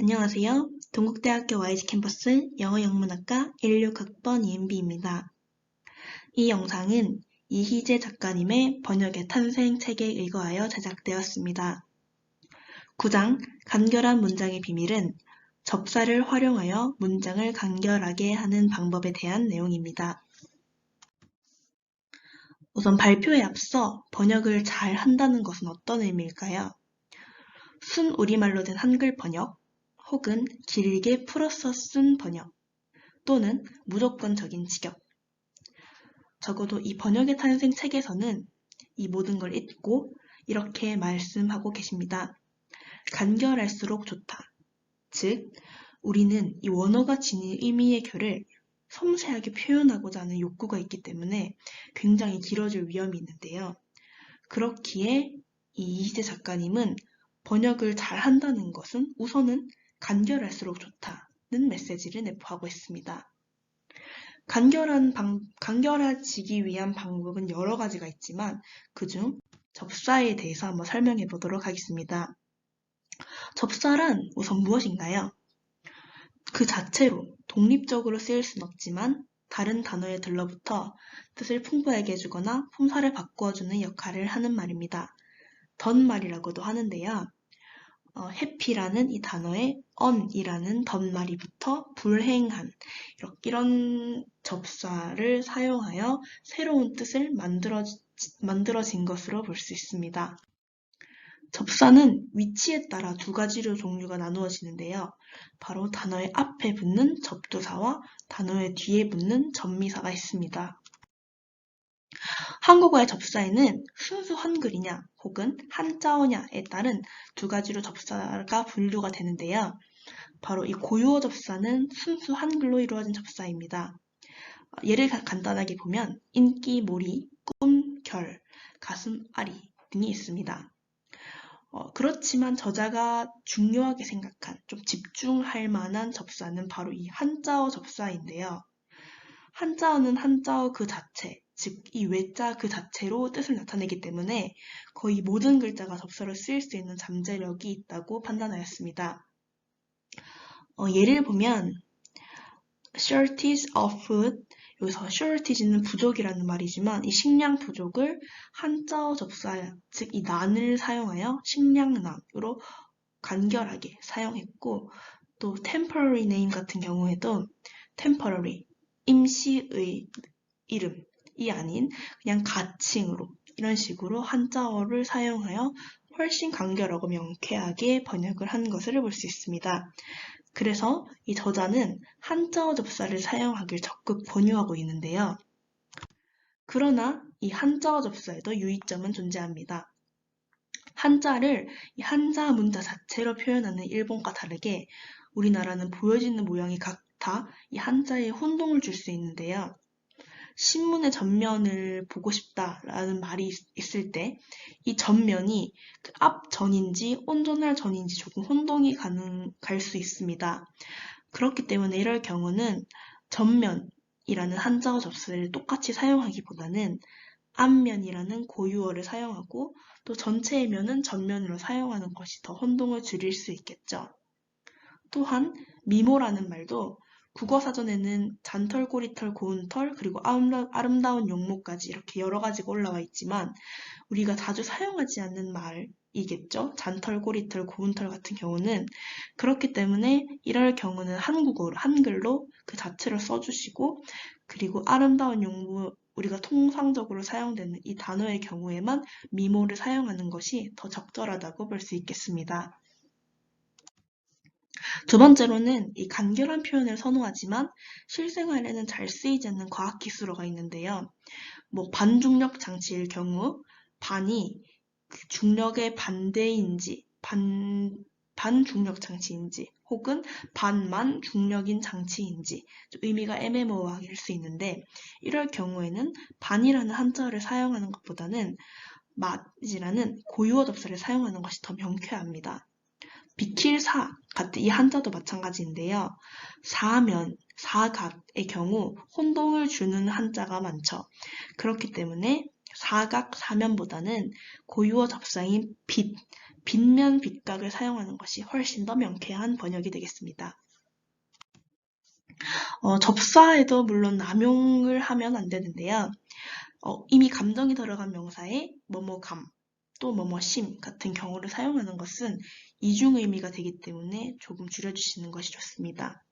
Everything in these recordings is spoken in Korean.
안녕하세요. 동국대학교 YG 캠퍼스 영어영문학과 16학번 이은비입니다. 이 영상은 이희재 작가님의 번역의 탄생 책에 의거하여 제작되었습니다. 9장 간결한 문장의 비밀은 접사를 활용하여 문장을 간결하게 하는 방법에 대한 내용입니다. 우선 발표에 앞서 번역을 잘 한다는 것은 어떤 의미일까요? 순 우리말로 된 한글 번역, 혹은 길게 풀어서 쓴 번역, 또는 무조건적인 직역. 적어도 이 번역의 탄생 책에서는 이 모든 걸 잊고 이렇게 말씀하고 계십니다. 간결할수록 좋다. 즉, 우리는 이 원어가 지닌 의미의 결을 섬세하게 표현하고자 하는 욕구가 있기 때문에 굉장히 길어질 위험이 있는데요. 그렇기에 이 이희재 작가님은 번역을 잘 한다는 것은 우선은 간결할수록 좋다는 메시지를 내포하고 있습니다. 간결해지기 위한 방법은 여러 가지가 있지만 그중 접사에 대해서 한번 설명해 보도록 하겠습니다. 접사란 우선 무엇인가요? 그 자체로 독립적으로 쓰일 수는 없지만 다른 단어에 들러붙어 뜻을 풍부하게 해주거나 품사를 바꾸어주는 역할을 하는 말입니다. 덧말이라고도 하는데요. happy라는 이 단어에 on이라는 덧말이 붙어 불행한 이런 접사를 사용하여 새로운 뜻을 만들어진 것으로 볼 수 있습니다. 접사는 위치에 따라 두 가지로 종류가 나누어지는데요. 바로 단어의 앞에 붙는 접두사와 단어의 뒤에 붙는 접미사가 있습니다. 한국어의 접사에는 순수 한글이냐 혹은 한자어냐에 따른 두 가지로 접사가 분류가 되는데요. 바로 이 고유어 접사는 순수 한글로 이루어진 접사입니다. 예를 간단하게 보면 인기, 모리, 꿈, 결, 가슴, 아리 등이 있습니다. 그렇지만 저자가 중요하게 생각한 좀 집중할 만한 접사는 바로 이 한자어 접사인데요. 한자어는 한자어 그 자체, 즉 이 외자 그 자체로 뜻을 나타내기 때문에 거의 모든 글자가 접사로 쓰일 수 있는 잠재력이 있다고 판단하였습니다. 예를 보면 shortage of food, 여기서 shortage는 부족이라는 말이지만 이 식량 부족을 한자어 접사, 즉 이 난을 사용하여 식량난으로 간결하게 사용했고, 또 temporary name 같은 경우에도 temporary, 임시의 이름이 아닌 그냥 가칭으로 이런 식으로 한자어를 사용하여 훨씬 간결하고 명쾌하게 번역을 한 것을 볼 수 있습니다. 그래서 이 저자는 한자어 접사를 사용하길 적극 권유하고 있는데요. 그러나 이 한자어 접사에도 유의점은 존재합니다. 한자를 이 한자 문자 자체로 표현하는 일본과 다르게 우리나라는 보여지는 모양이 각다 이 한자에 혼동을 줄 수 있는데요. 신문의 전면을 보고 싶다라는 말이 있을 때 이 전면이 그 앞전인지 온전할 전인지 조금 혼동이 갈 수 있습니다. 그렇기 때문에 이럴 경우는 전면이라는 한자어 접사를 똑같이 사용하기보다는 앞면이라는 고유어를 사용하고 또 전체의 면은 전면으로 사용하는 것이 더 혼동을 줄일 수 있겠죠. 또한 미모라는 말도 국어사전에는 잔털, 꼬리털, 고운털, 그리고 아름다운 용모까지 이렇게 여러 가지가 올라와 있지만 우리가 자주 사용하지 않는 말이겠죠. 잔털, 꼬리털, 고운털 같은 경우는. 그렇기 때문에 이럴 경우는 한글로 그 자체를 써주시고, 그리고 아름다운 용모, 우리가 통상적으로 사용되는 이 단어의 경우에만 미모를 사용하는 것이 더 적절하다고 볼 수 있겠습니다. 두 번째로는 이 간결한 표현을 선호하지만 실생활에는 잘 쓰이지 않는 과학기술어가 있는데요. 반중력 장치일 경우 반이 그 중력의 반대인지 반중력 장치인지 혹은 반만 중력인 장치인지 좀 의미가 애매모호할 수 있는데 이럴 경우에는 반이라는 한자어를 사용하는 것보다는 맞이라는 고유어 접사를 사용하는 것이 더 명쾌합니다. 비킬사 같은 이 한자도 마찬가지인데요. 사면, 사각의 경우 혼동을 주는 한자가 많죠. 그렇기 때문에 사각, 사면보다는 고유어 접사인 빗면 빗각을 사용하는 것이 훨씬 더 명쾌한 번역이 되겠습니다. 접사에도 물론 남용을 하면 안 되는데요. 이미 감정이 들어간 명사에 뭐뭐감, 또 뭐뭐심 같은 경우를 사용하는 것은 이중 의미가 되기 때문에 조금 줄여주시는 것이 좋습니다.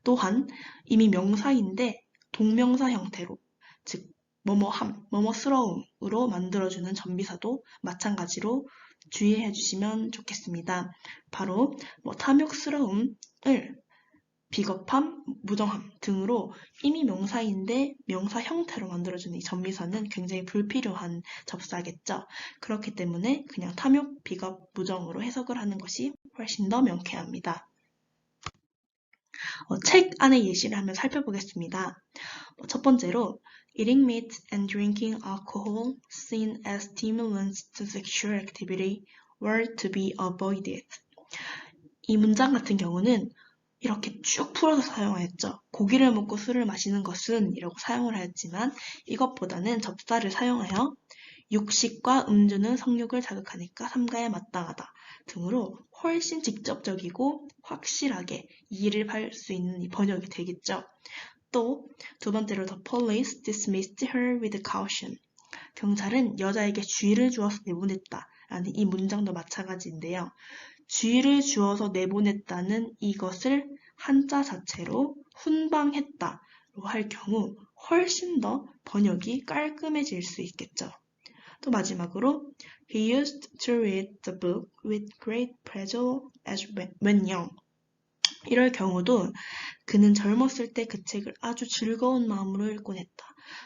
또한 이미 명사인데 동명사 형태로, 즉 뭐뭐함, 뭐뭐스러움으로 만들어주는 전비사도 마찬가지로 주의해 주시면 좋겠습니다. 바로 탐욕스러움을 비겁함, 무정함 등으로 이미 명사인데 명사 형태로 만들어주는 이 전미사는 굉장히 불필요한 접사겠죠. 그렇기 때문에 그냥 탐욕, 비겁, 무정으로 해석을 하는 것이 훨씬 더 명쾌합니다. 책 안의 예시를 한번 살펴보겠습니다. 첫 번째로 Eating meat and drinking alcohol seen as stimulants to sexual activity were to be avoided. 이 문장 같은 경우는 이렇게 쭉 풀어서 사용하였죠. 고기를 먹고 술을 마시는 것은 이라고 사용을 하였지만 이것보다는 접사를 사용하여 육식과 음주는 성욕을 자극하니까 삼가에 마땅하다 등으로 훨씬 직접적이고 확실하게 이해를 할 수 있는 이 번역이 되겠죠. 또 두 번째로 The police dismissed her with caution. 경찰은 여자에게 주의를 주어서 내보냈다 라는 이 문장도 마찬가지인데요. 주의를 주어서 내보냈다는 이것을 한자 자체로 훈방했다로 할 경우 훨씬 더 번역이 깔끔해질 수 있겠죠. 또 마지막으로 He used to read the book with great pleasure as when young. 이럴 경우도 그는 젊었을 때 그 책을 아주 즐거운 마음으로 읽곤 했다.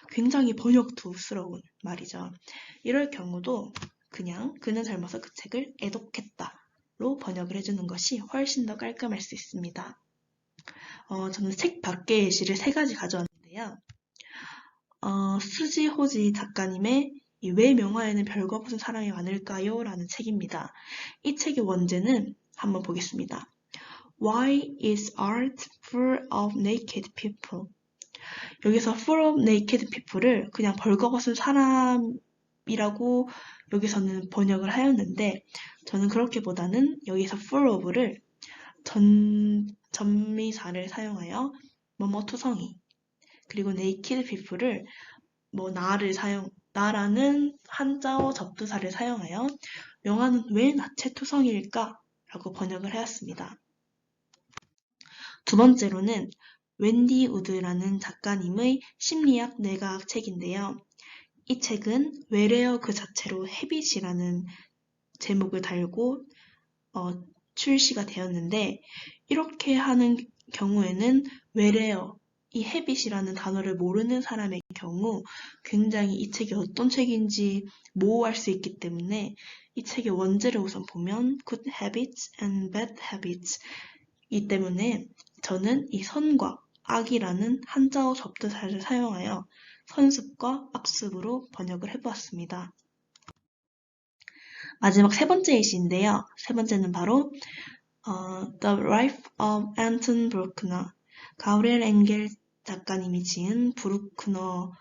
굉장히 번역투스러운 말이죠. 이럴 경우도 그냥 그는 젊어서 그 책을 애독했다로 번역을 해주는 것이 훨씬 더 깔끔할 수 있습니다. 저는 책 밖의 예시를 3가지 가져왔는데요. 스지호지 작가님의 왜 명화에는 별거 없은 사랑이 많을까요? 라는 책입니다. 이 책의 원제는 한번 보겠습니다. Why is art full of naked people? 여기서 full of naked people을 그냥 벌거벗은 사람이라고 여기서는 번역을 하였는데 저는 그렇게보다는 여기서 full of를 전미사를 사용하여 뭐뭐 투성이 그리고 naked people을 나라는 한자어 접두사를 사용하여 명화는 왜 나체 투성이일까? 라고 번역을 하였습니다. 두 번째로는 웬디 우드라는 작가님의 심리학 뇌과학 책인데요. 이 책은 외래어 그 자체로 헤빗이라는 제목을 달고 출시가 되었는데 이렇게 하는 경우에는 외래어 이 헤빗이라는 단어를 모르는 사람의 경우 굉장히 이 책이 어떤 책인지 모호할 수 있기 때문에 이 책의 원제를 우선 보면 good habits and bad habits 이 때문에 저는 이 선과 악이라는 한자어 접두사를 사용하여 선습과 악습으로 번역을 해보았습니다. 마지막 3번째 예시인데요. 3번째는 바로 The Life of Anton Bruckner, 가브리엘 엥겔 작가님이 지은 브루크너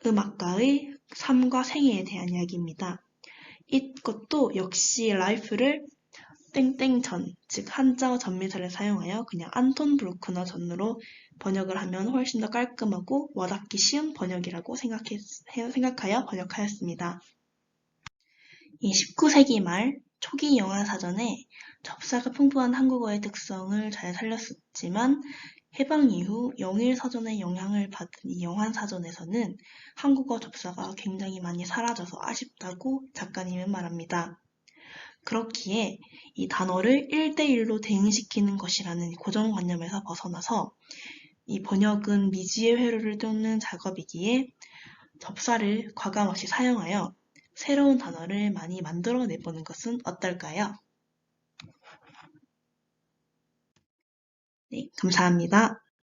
음악가의 삶과 생애에 대한 이야기입니다. 이것도 역시 life를 땡땡전, 즉 한자어 전미사를 사용하여 그냥 안톤 브루크너 전으로 번역을 하면 훨씬 더 깔끔하고 와닿기 쉬운 번역이라고 생각하여 번역하였습니다. 이 19세기 말 초기 영한 사전에 접사가 풍부한 한국어의 특성을 잘 살렸었지만 해방 이후 영일 사전의 영향을 받은 이 영한 사전에서는 한국어 접사가 굉장히 많이 사라져서 아쉽다고 작가님은 말합니다. 그렇기에 이 단어를 1대1로 대응시키는 것이라는 고정관념에서 벗어나서 이 번역은 미지의 회로를 뚫는 작업이기에 접사를 과감없이 사용하여 새로운 단어를 많이 만들어내보는 것은 어떨까요? 네, 감사합니다.